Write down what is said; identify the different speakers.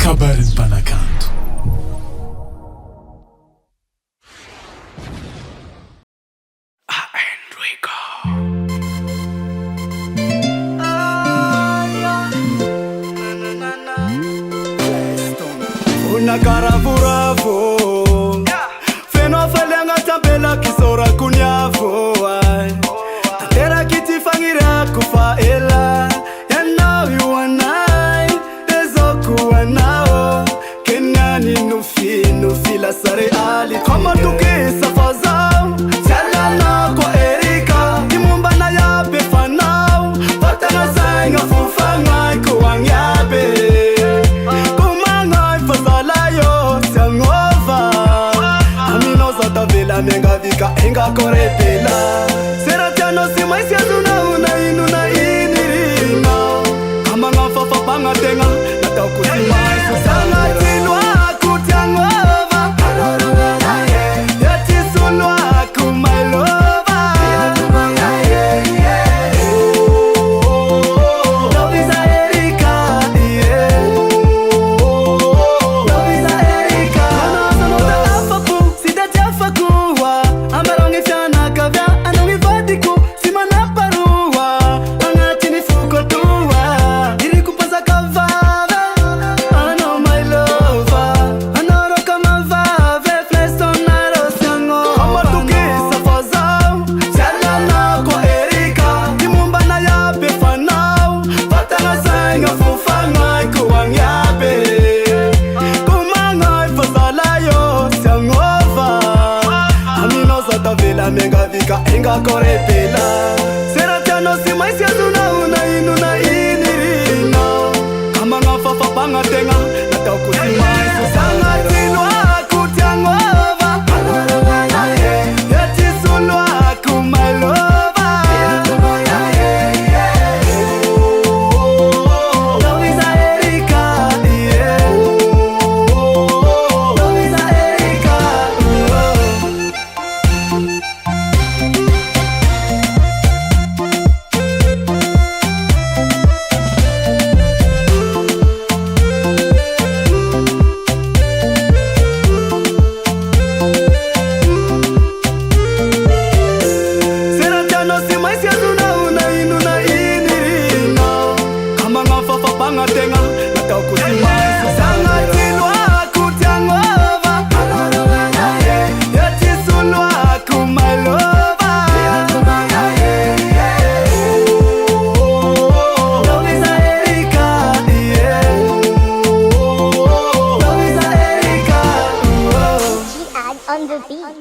Speaker 1: Kabarin Panakanto.
Speaker 2: Una caravuravo feno a falanga tabela kisora kunyavo tera kiti fangira kufa ela and now you and I ezoku anao kenani no fila sare ali kama tukisa fazao chala na ko erika imumba na ya befanao patana sanga fufanga ko angyabe menga vika enga korepela seratiano simaisi azuna una inuna inirina kama ngafafa panga tenga nataukusimaisi sanga tilwa kutiangova yatisulwa kumailova Lovisa Erika Lovisa Erika Anoza afaku sidati afaku menga vika enga korepela seratiano simaisi azuna una inuna inirina kama ngafafa panga tenga nataukusimaisi sanga tilwa kutiangova yatisulwa kumailova Lovisa Erika Lovisa Erika tenga nataukusimaisi sanga tilwa kutiangova yatisulwa kumailova Lovisa Erika Lovisa Erika
Speaker 3: She add on the beat.